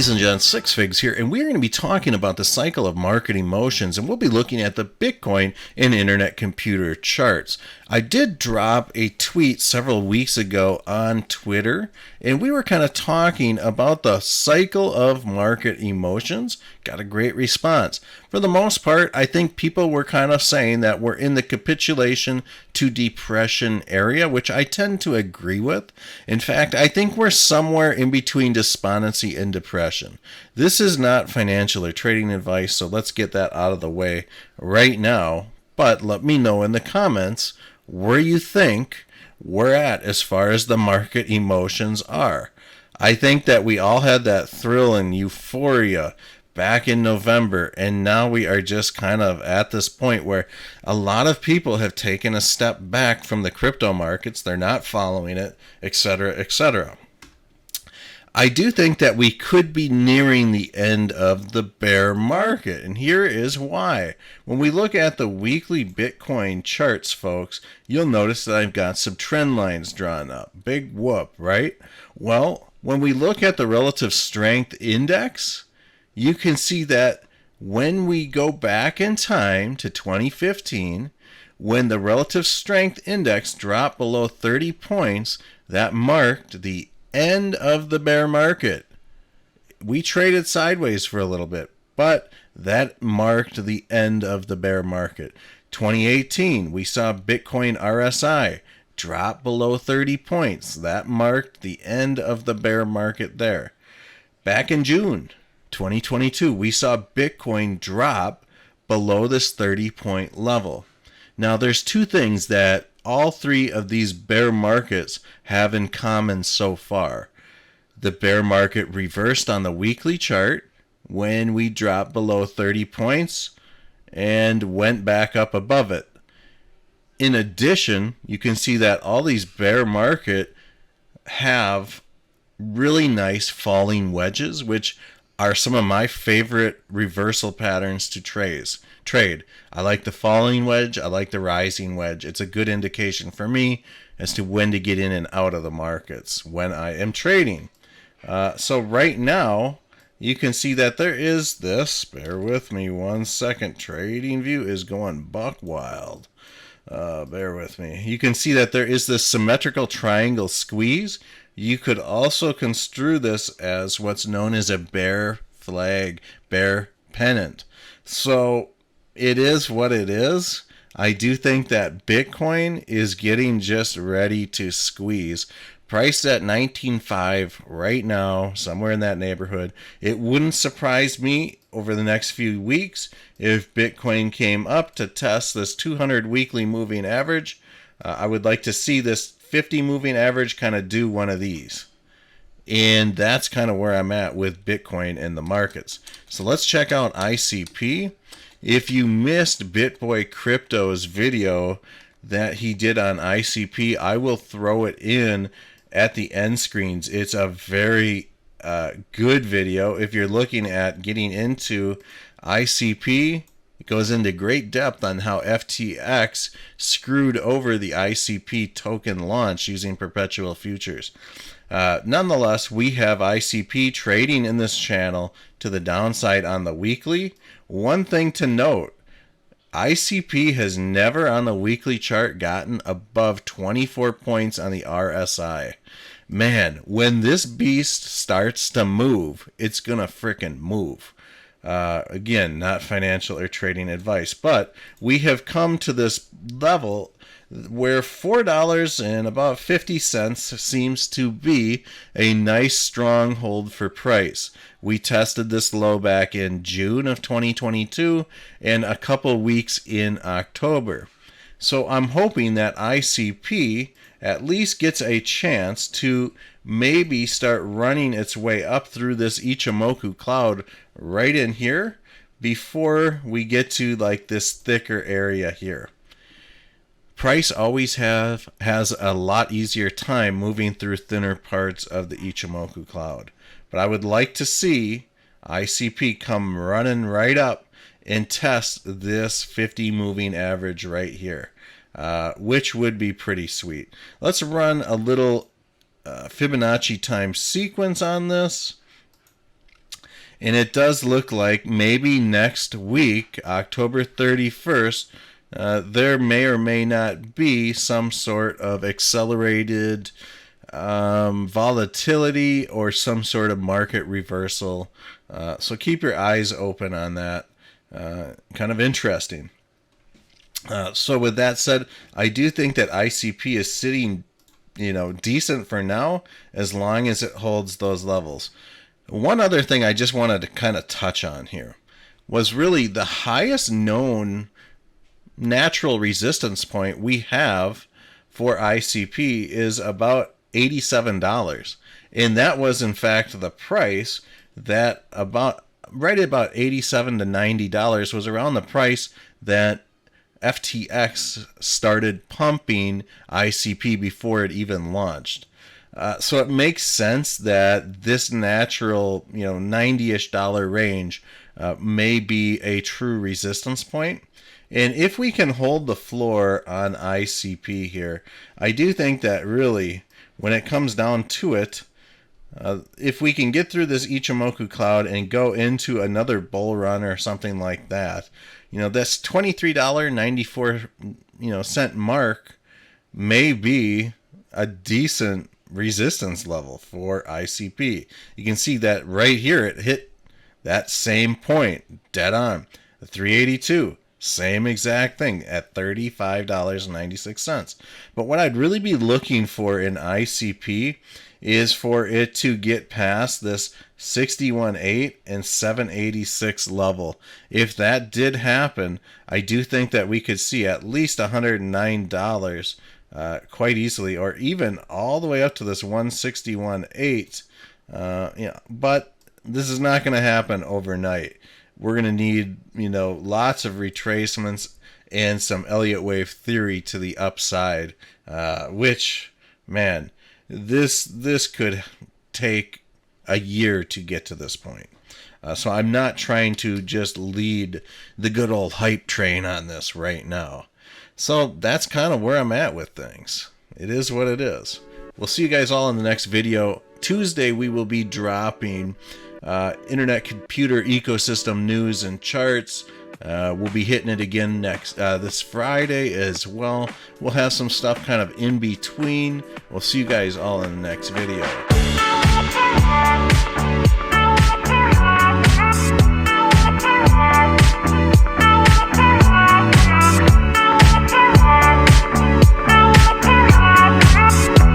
Ladies and gents, Six Figs here, and we're going to be talking about the cycle of market emotions, and we'll be looking at the Bitcoin and Internet Computer charts. I did drop a tweet several weeks ago on Twitter, and we were kind of talking about the cycle of market emotions. Got a great response. For the most part, I think people were kind of saying that we're in the capitulation to depression area, which I tend to agree with. In fact, I think we're somewhere in between despondency and depression. This is not financial or trading advice, so let's get that out of the way right now. But let me know in the comments where you think we're at as far as the market emotions are. I think that we all had that thrill and euphoria back in November, and now we are just kind of at this point where a lot of people have taken a step back from the crypto markets. They're not following it, etc., etc. I do think that we could be nearing the end of the bear market, and here is why. When we look at the weekly Bitcoin charts, folks, you'll notice that I've got some trend lines drawn up. Big whoop, right? Well, when we look at the relative strength index, you can see that when we go back in time to 2015, when the relative strength index dropped below 30 points, that marked the end of the bear market. We traded sideways for a little bit, but that marked the end of the bear market. 2018, we saw Bitcoin RSI drop below 30 points. That marked the end of the bear market there. Back in June 2022, we saw Bitcoin drop below this 30-point level. Now, there's two things that all three of these bear markets have in common so far. The bear market reversed on the weekly chart when we dropped below 30 points and went back up above it. In addition, you can see that all these bear market have really nice falling wedges, which are some of my favorite reversal patterns to trade. I like the falling wedge. I like the rising wedge. It's a good indication for me as to when to get in and out of the markets when I am trading. So right now, you can see that there is this. Bear with me 1 second. Trading view is going buck wild. Bear with me. You can see that there is this symmetrical triangle squeeze. You could also construe this as what's known as a bear flag, bear pennant. So it is what it is. I do think that Bitcoin is getting just ready to squeeze. Priced at 19.5 right now, somewhere in that neighborhood. It wouldn't surprise me over the next few weeks if Bitcoin came up to test this 200 weekly moving average. I would like to see this 50 moving average kind of do one of these. And that's kind of where I'm at with Bitcoin and the markets. So let's check out ICP. If you missed BitBoy Crypto's video that he did on ICP, I will throw it in at the end screens. It's a very good video. If you're looking at getting into ICP, it goes into great depth on how FTX screwed over the ICP token launch using perpetual futures. Nonetheless, we have ICP trading in this channel to the downside on the weekly. One thing to note, ICP has never on the weekly chart gotten above 24 points on the RSI. Man, when this beast starts to move, it's gonna frickin' move. Again, not financial or trading advice, but we have come to this level where $4 and about 50 cents seems to be a nice stronghold for price. We tested this low back in June of 2022 and a couple weeks in October. So I'm hoping that ICP at least gets a chance to maybe start running its way up through this Ichimoku cloud right in here before we get to like this thicker area here. Price always has a lot easier time moving through thinner parts of the Ichimoku cloud. But I would like to see ICP come running right up and test this 50 moving average right here, which would be pretty sweet. Let's run a little Fibonacci time sequence on this. And it does look like maybe next week, October 31st, there may or may not be some sort of accelerated volatility or some sort of market reversal. So keep your eyes open on that. Kind of interesting. So with that said, I do think that ICP is sitting, decent for now, as long as it holds those levels. One other thing I just wanted to kind of touch on here was really the highest known natural resistance point we have for ICP is about $87. And that was in fact the price that right about $87 to $90 was around the price that FTX started pumping ICP before it even launched. So it makes sense that this natural, $90-ish range may be a true resistance point. And if we can hold the floor on ICP here, I do think that really, when it comes down to it, if we can get through this Ichimoku cloud and go into another bull run or something like that, this $23.94 cent mark may be a decent resistance level for ICP. You can see that right here, it hit that same point dead on. The 382, same exact thing at $35.96. But what I'd really be looking for in ICP is for it to get past this 61.8 and 786 level. If that did happen, I do think that we could see at least $109 quite easily, or even all the way up to this 161.8. But this is not going to happen overnight. We're going to need, lots of retracements and some Elliott wave theory to the upside, which, man, this could take a year to get to this point. So I'm not trying to just lead the good old hype train on this right now. So that's kind of where I'm at with things. It is what it is. We'll see you guys all in the next video. Tuesday we will be dropping internet computer ecosystem news and charts. We'll be hitting it again this Friday as well. We'll have some stuff kind of in between. We'll see you guys all in the next video.